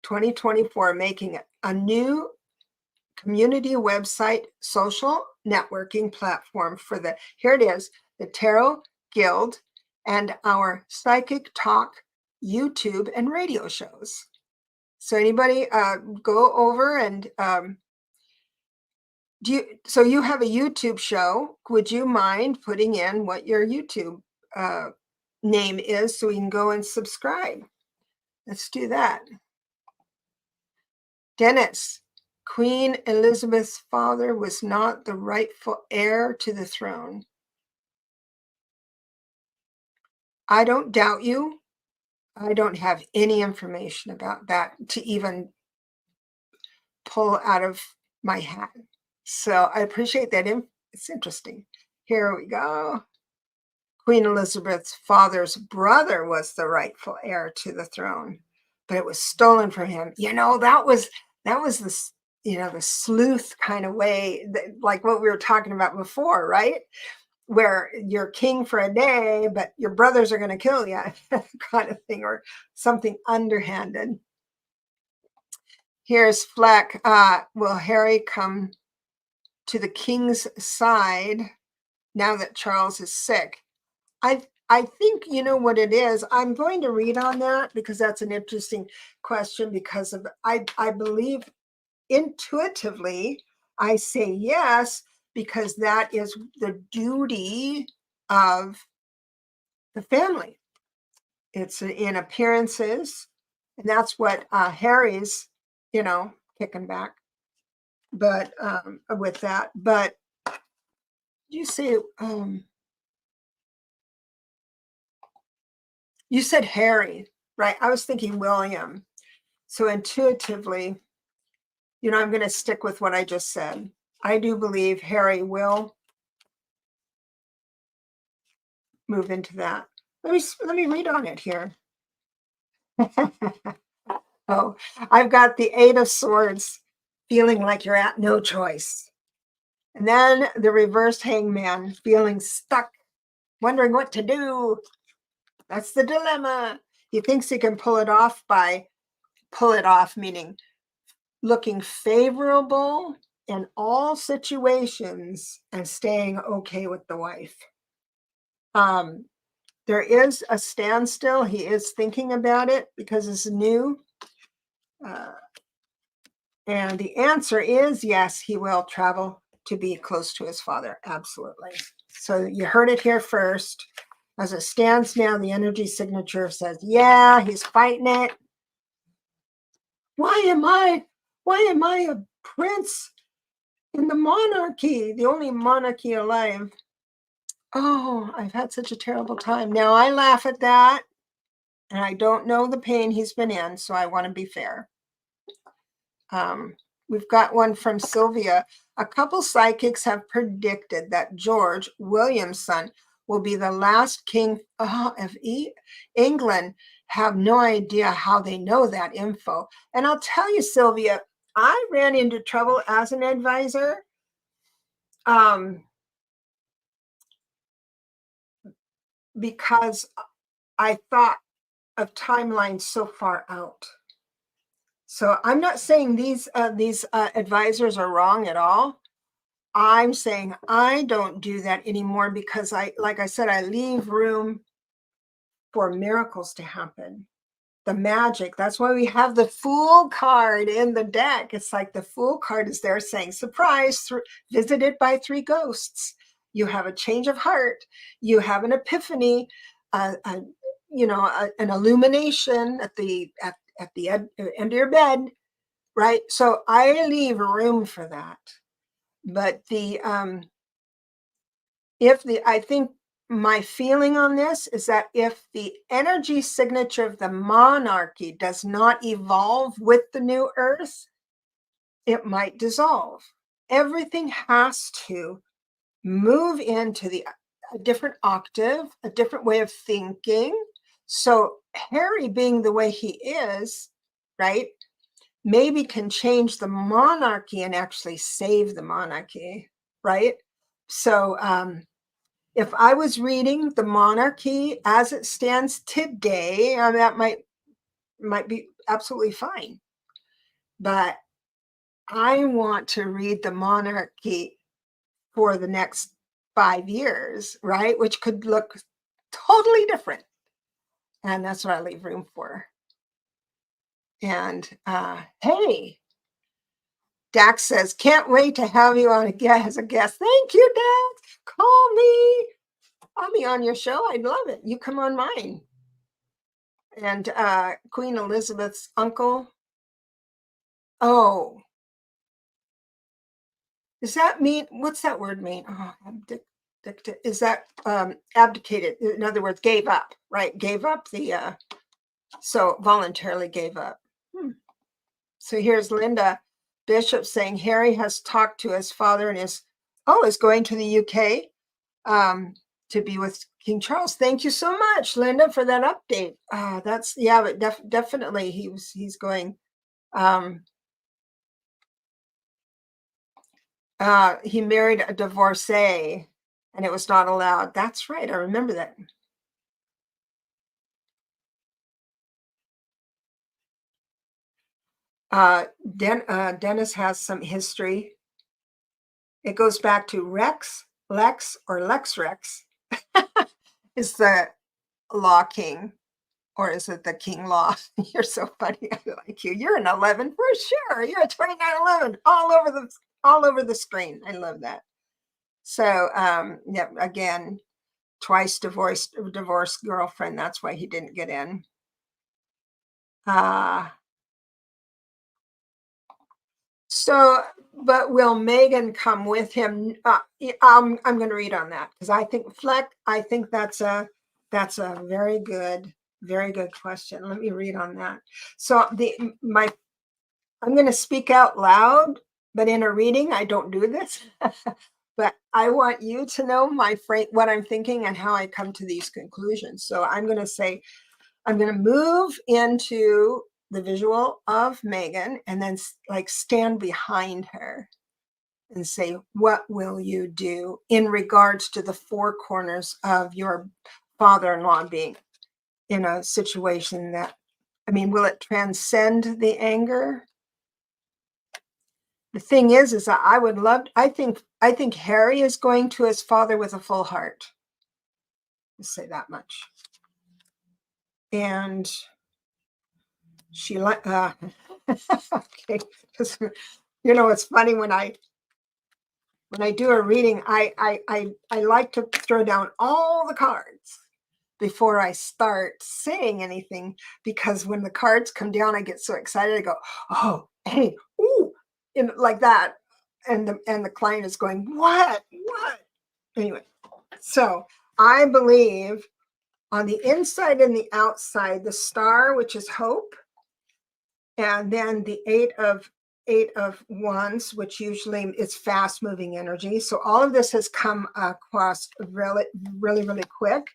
2024 making a new community website, social networking platform for here it is, the Tarot Guild and our Psychic Talk YouTube and radio shows. So anybody go over and so you have a YouTube show. Would you mind putting in what your YouTube name is so we can go and subscribe. Let's do that. Dennis, Queen Elizabeth's father was not the rightful heir to the throne. I don't doubt you. I don't have any information about that to even pull out of my hat. So I appreciate that. It's interesting. Here we go. Queen Elizabeth's father's brother was the rightful heir to the throne, but it was stolen from him. That was the the sleuth kind of way, like what we were talking about before, right? Where you're king for a day, but your brothers are going to kill you, kind of thing, or something underhanded. Here's Fleck. Will Harry come to the king's side now that Charles is sick? I think you know what it is. I'm going to read on that because that's an interesting question, because of I believe intuitively I say yes, because that is the duty of the family. It's in appearances, and that's what Harry's kicking back, but with that. But you say you said Harry, right? I was thinking William. So intuitively, I'm going to stick with what I just said. I do believe Harry will move into that. Let me read on it here. Oh, I've got the 8 of Swords, feeling like you're at no choice. And then the reversed Hangman, feeling stuck, wondering what to do. That's the dilemma. He thinks he can pull it off, meaning looking favorable in all situations and staying okay with the wife. There is a standstill. He is thinking about it because it's new. And the answer is yes, he will travel to be close to his father. Absolutely. So you heard it here first. As it stands now, the energy signature says, yeah, he's fighting it. Why am I a prince in the monarchy, the only monarchy alive? Oh, I've had such a terrible time. Now I laugh at that, and I don't know the pain he's been in, so I want to be fair. We've got one from Sylvia. A couple psychics have predicted that George, William's son, will be the last king of England. Have no idea how they know that info. And I'll tell you, Sylvia, I ran into trouble as an advisor. Because I thought of timelines so far out. So I'm not saying these advisors are wrong at all. I'm saying I don't do that anymore because like I said, I leave room for miracles to happen. The magic. That's why we have the Fool card in the deck. It's like the Fool card is there saying, surprise, visited by 3 ghosts. You have a change of heart. You have an epiphany, an illumination at the end of your bed, right? So I leave room for that. But I think my feeling on this is that if the energy signature of the monarchy does not evolve with the new earth, it might dissolve. Everything has to move into a different octave, a different way of thinking. So Harry, being the way he is, right, maybe can change the monarchy and actually save the monarchy, right? So if I was reading the monarchy as it stands today, that might be absolutely fine. But I want to read the monarchy for the next 5 years, right? Which could look totally different. And that's what I leave room for. And hey, Dax says, can't wait to have you on as a guest. Thank you, Dax. Call me. I'll be on your show. I'd love it. You come on mine. And Queen Elizabeth's uncle. Oh, does that mean, what's that word mean? Oh, is that abdicated? In other words, gave up, right? Gave up the, so voluntarily gave up. So here's Linda Bishop saying Harry has talked to his father and is going to the UK to be with King Charles. Thank you so much, Linda, for that update. That's, yeah, but definitely he's going. He married a divorcee and it was not allowed. That's right. I remember that. Dennis has some history. It goes back to Lex Rex is the law king, or is it the king law? You're so funny. I like you. You're an 11 for sure. You're a 2911 all over the screen. I love that. So yeah, again, twice divorced girlfriend. That's why he didn't get in. So, but will Meghan come with him? I'm going to read on that because I think that's a very good question. Let me read on that. So I'm going to speak out loud, but in a reading, I don't do this. But I want you to know what I'm thinking and how I come to these conclusions. So I'm going to say, I'm going to move into the visual of Meghan and then like stand behind her and say, what will you do in regards to the four corners of your father-in-law being in a situation that, I mean, will it transcend the anger? The thing is that I think Harry is going to his father with a full heart. I'll say that much. And she okay, because it's funny when I do a reading, I like to throw down all the cards before I start saying anything, because when the cards come down, I get so excited. I go, oh, hey, ooh, and like that, and the client is going, what? Anyway, so I believe on the inside and the outside, the star, which is hope, and then the eight of wands, which usually is fast moving energy. So all of this has come across really, really, really quick.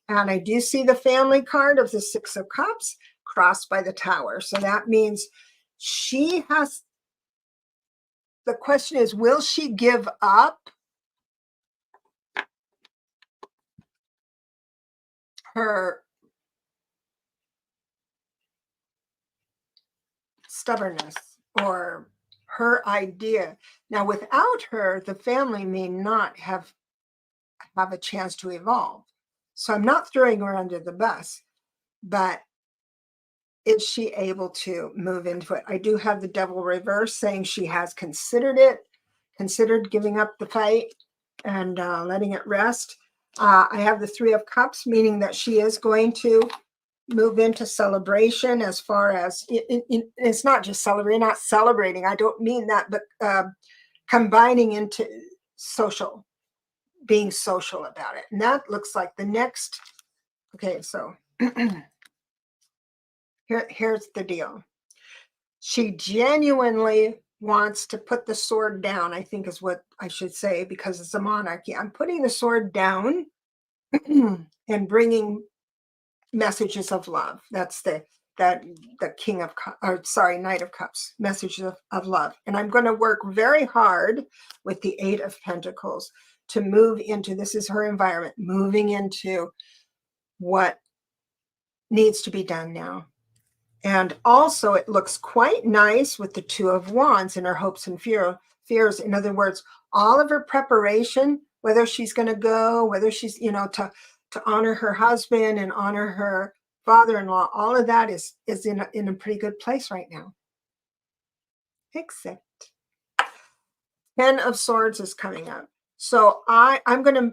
And I do see the family card of the 6 of Cups crossed by the Tower. So that means she has, the question is, will she give up her stubbornness or her idea? Now, without her, the family may not have a chance to evolve. So I'm not throwing her under the bus, but is she able to move into it? I do have the Devil reverse saying she has considered giving up the fight and letting it rest. I have the 3 of Cups, meaning that she is going to move into celebration. As far as it's not just not celebrating. I don't mean that, but combining into social, being social about it. And that looks like the next. Okay, so here's the deal. She genuinely wants to put the sword down, I think is what I should say, because it's a monarchy. I'm putting the sword down and bringing messages of love. That's the King of Cups, or sorry, Knight of Cups, messages of love. And I'm going to work very hard with the 8 of Pentacles to move into, this is her environment, moving into what needs to be done now. And also it looks quite nice with the 2 of Wands and her hopes and fears. In other words, all of her preparation, whether she's going to go, whether she's, to honor her husband and honor her father-in-law, all of that is in a pretty good place right now. Except 10 of Swords is coming up. So I'm going to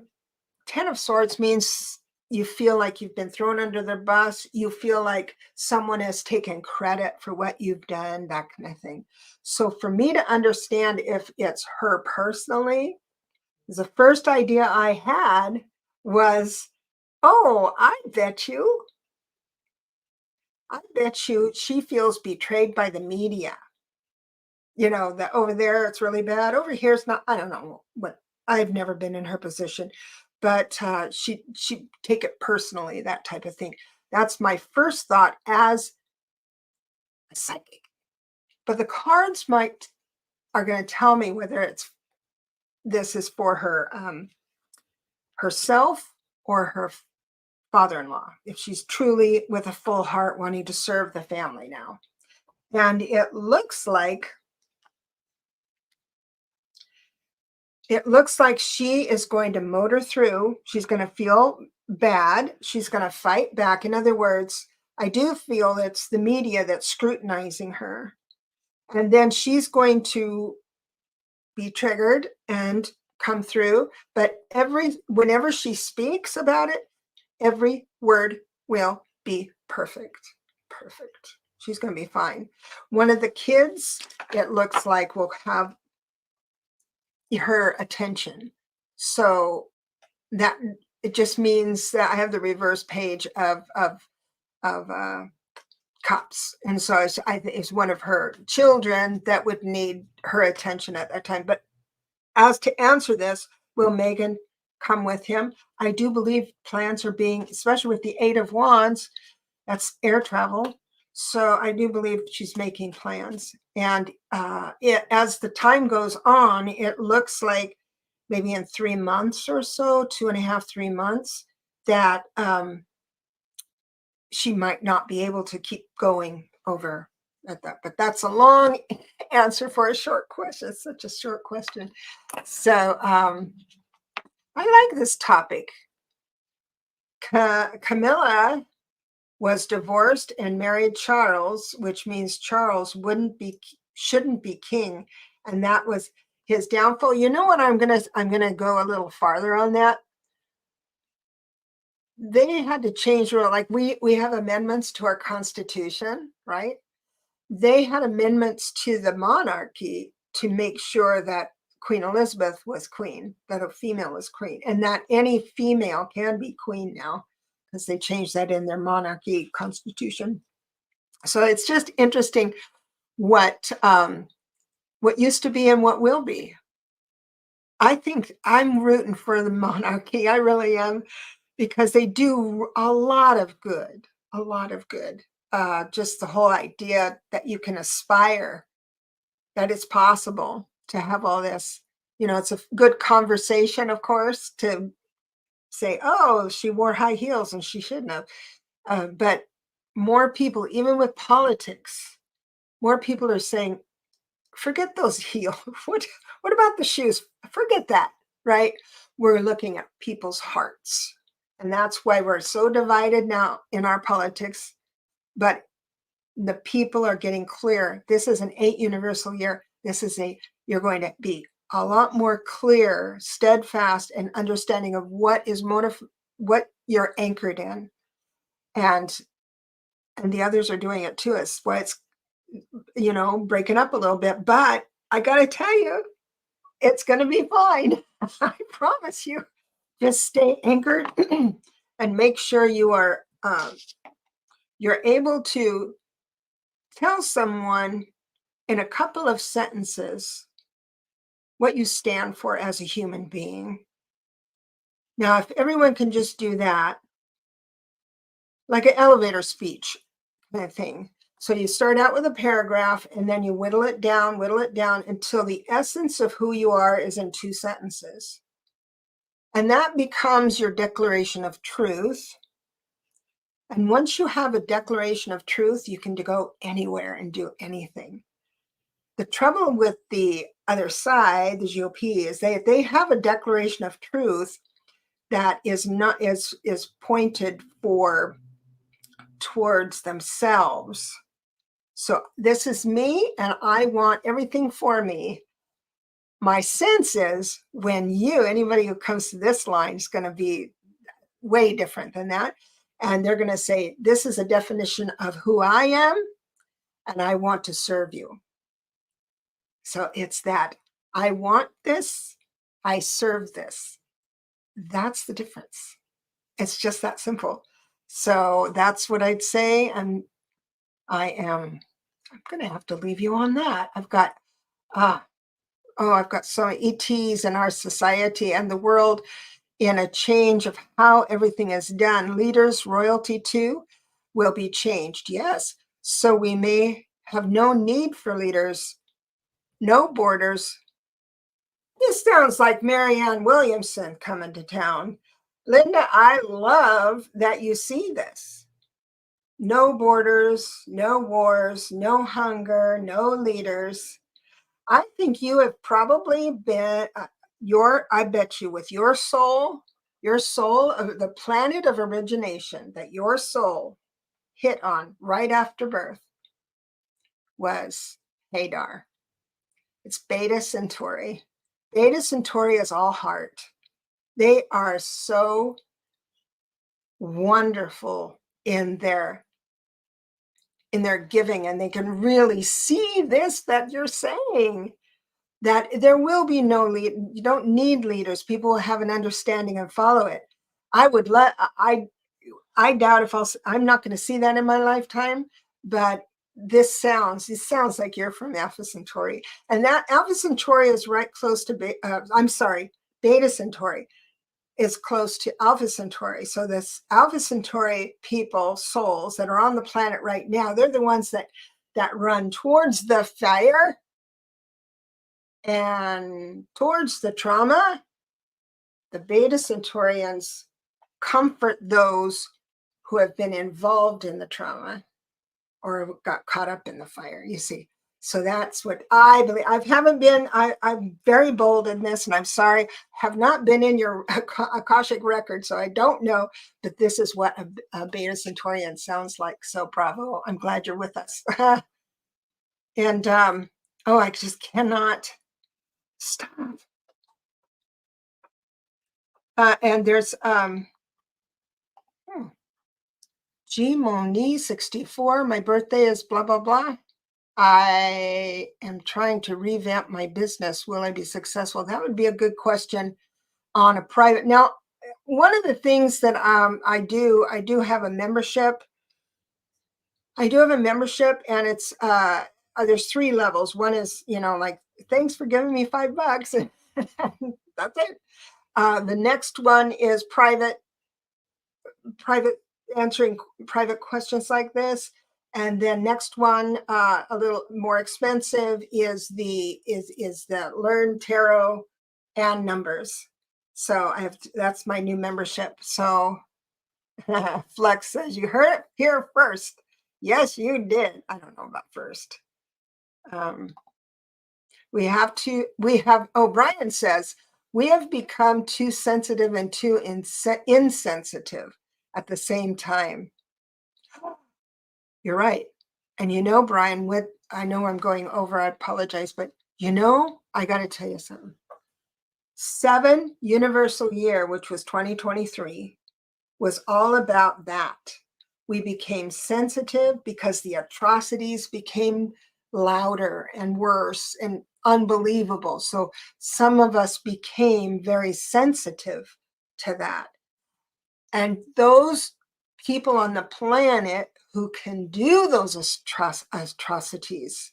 Ten of Swords means you feel like you've been thrown under the bus. You feel like someone has taken credit for what you've done, that kind of thing. So for me to understand if it's her personally, the first idea I had was, oh, I bet you she feels betrayed by the media. That over there it's really bad. Over here it's not. I don't know what. I've never been in her position, but she take it personally, that type of thing. That's my first thought as a psychic. But the cards are going to tell me whether this is for her herself or her father-in-law, if she's truly with a full heart wanting to serve the family now. And it looks like she is going to motor through. She's going to feel bad. She's going to fight back. In other words, I do feel it's the media that's scrutinizing her. And then she's going to be triggered and come through. But whenever she speaks about it, every word will be perfect. Perfect. She's going to be fine. One of the kids, it looks like, will have her attention. So that it just means that I have the reverse page of cups. And so it's one of her children that would need her attention at that time. But as to answer this, will Megan come with him? I do believe plans are being, especially with the Eight of Wands, that's air travel. So I do believe she's making plans. And as the time goes on, it looks like maybe in 3 months or so, 2.5, 3 months, that she might not be able to keep going over at that. But that's a long answer for a short question. It's such a short question. So I like this topic. Camilla was divorced and married Charles, which means Charles shouldn't be king, and that was his downfall. You know what? I'm gonna go a little farther on that. They had to change rule. Like we have amendments to our Constitution, right? They had amendments to the monarchy to make sure that Queen Elizabeth was queen, that a female was queen, and that any female can be queen now, because they changed that in their monarchy constitution. So it's just interesting what used to be and what will be. I think I'm rooting for the monarchy. I really am, because they do a lot of good, a lot of good. Just the whole idea that you can aspire, that it's possible to have all this. It's a good conversation, of course, to say, oh, she wore high heels and she shouldn't have. But more people, even with politics, more people are saying, forget those heels. What about the shoes? Forget that, right? We're looking at people's hearts. And that's why we're so divided now in our politics. But the people are getting clear. This is an 8 universal year. You're going to be a lot more clear, steadfast, and understanding of what you're anchored in. And the others are doing it too. It's why it's, breaking up a little bit. But I got to tell you, it's going to be fine. I promise you. Just stay anchored and make sure you're able to tell someone in a couple of sentences what you stand for as a human being. Now, if everyone can just do that, like an elevator speech kind of thing. So you start out with a paragraph and then you whittle it down until the essence of who you are is in 2 sentences. And that becomes your declaration of truth. And once you have a declaration of truth, you can go anywhere and do anything. The trouble with the other side, the GOP, is they have a declaration of truth that is pointed towards themselves. So this is me, and I want everything for me. My sense is when anybody who comes to this line is going to be way different than that. And they're going to say, this is a definition of who I am, and I want to serve you. So it's that I want this, I serve this. That's the difference. It's just that simple. So that's what I'd say. And I'm going to have to leave you on that. I've got so many ETs in our society and the world in a change of how everything is done. Leaders, royalty too, will be changed. Yes. So we may have no need for leaders, no borders. This sounds like Marianne Williamson coming to town. Linda, I love that you see this. No borders, no wars, no hunger, no leaders. I think you have probably been I bet you with your soul of the planet of origination that your soul hit on right after birth was Hadar. It's Beta Centauri. Beta Centauri is all heart. They are so wonderful in their giving, and they can really see this that you're saying, that there will be no lead. You don't need leaders. People will have an understanding and follow it. I doubt if I'm not going to see that in my lifetime, but this sounds like you're from Alpha Centauri, and that Alpha Centauri is right close to Beta Centauri is close to Alpha Centauri. So this Alpha Centauri people, souls that are on the planet right now, they're the ones that run towards the fire and towards the trauma. The Beta Centaurians comfort those who have been involved in the trauma or got caught up in the fire, you see. So that's what I believe. I'm very bold in this, and I'm sorry, have not been in your Akashic record, so I don't know, but this is what a Beta Centaurian sounds like. So bravo, I'm glad you're with us. And I just cannot stop. And there's G Moni 64. My birthday is blah blah blah. I am trying to revamp my business. Will I be successful? That would be a good question on a private. Now, one of the things that I do have a membership. I do have a membership, and it's there's 3 levels. One is, like, thanks for giving me $5. That's it. The next one is private answering private questions like this. And then next one, a little more expensive, is the Learn Tarot and Numbers. So that's my new membership. So Flex says, you heard it here first. Yes, you did. I don't know about first. Brian says, we have become too sensitive and too insensitive at the same time. You're right. And Brian, I know I'm going over, I apologize, but I got to tell you something. 7 universal year, which was 2023, was all about that. We became sensitive because the atrocities became louder and worse and unbelievable. So some of us became very sensitive to that. And those people on the planet who can do those atrocities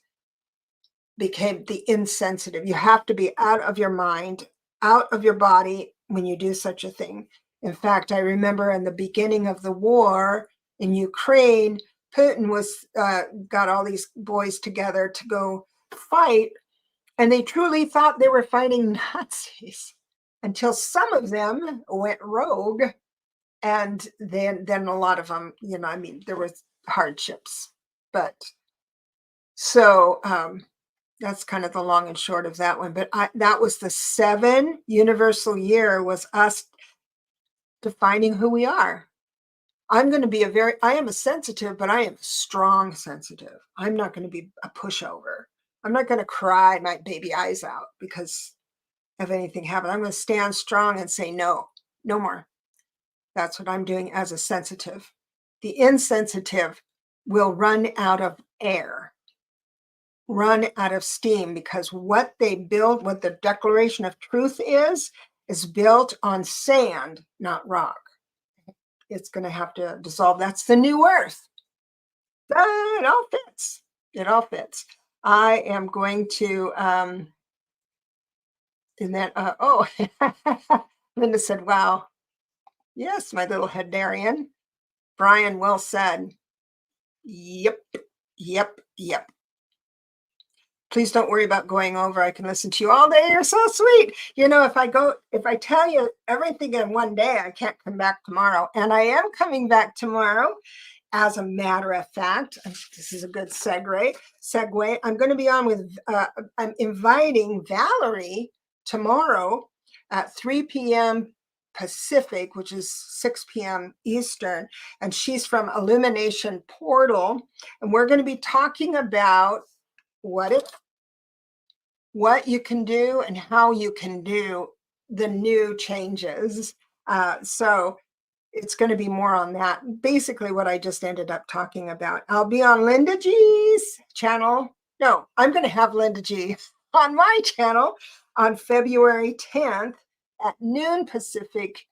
became the insensitive. You have to be out of your mind, out of your body when you do such a thing. In fact, I remember in the beginning of the war in Ukraine, Putin got all these boys together to go fight, and they truly thought they were fighting Nazis until some of them went rogue. And then a lot of them, there was hardships, but so that's kind of the long and short of that one. But that was the 7 universal year, was us defining who we are. I'm going to be I am a sensitive, but I am a strong sensitive. I'm not going to be a pushover. I'm not going to cry my baby eyes out because of anything happen. I'm going to stand strong and say, no, no more. That's what I'm doing as a sensitive. The insensitive will run out of air, run out of steam, because what they build, what the declaration of truth is built on sand, not rock. It's going to have to dissolve. That's the new earth. It all fits. It all fits. I am going to, and then, oh, Linda said, wow. Yes, my little Hadarian. Brian, well said. Yep, yep, yep. Please don't worry about going over. I can listen to you all day. You're so sweet. You know, if I tell you everything in one day, I can't come back tomorrow. And I am coming back tomorrow. As a matter of fact, this is a good segue. I'm going to be on with, I'm inviting Valerie tomorrow at 3 p.m. Pacific, which is 6 p.m. Eastern. And she's from Illumination Portal. And we're going to be talking about what you can do and how you can do the new changes. So it's going to be more on that. Basically what I just ended up talking about. I'll be on Linda G's channel. No, I'm going to have Linda G on my channel on February 10th at noon Pacific,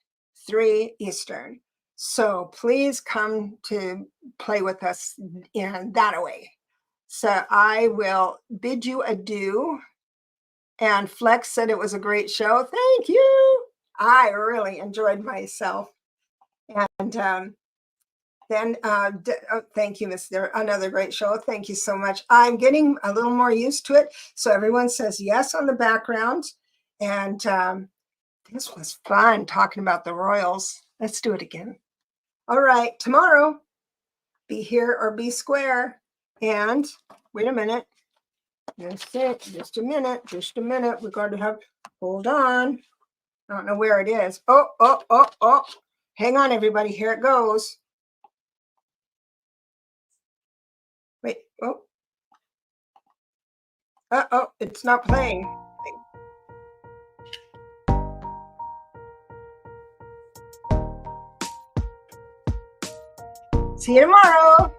3 Eastern. So please come to play with us in that way. So I will bid you adieu. And Flex said it was a great show. Thank you. I really enjoyed myself. And then thank you, Mr. Another great show. Thank you so much. I'm getting a little more used to it. So everyone says yes on the background. And this was fun talking about the Royals. Let's do it again. All right, tomorrow, be here or be square. And wait a minute. Just a minute. We're going to have, hold on. I don't know where it is. Oh. Hang on, everybody. Here it goes. Wait, oh. Uh-oh, it's not playing. See you tomorrow.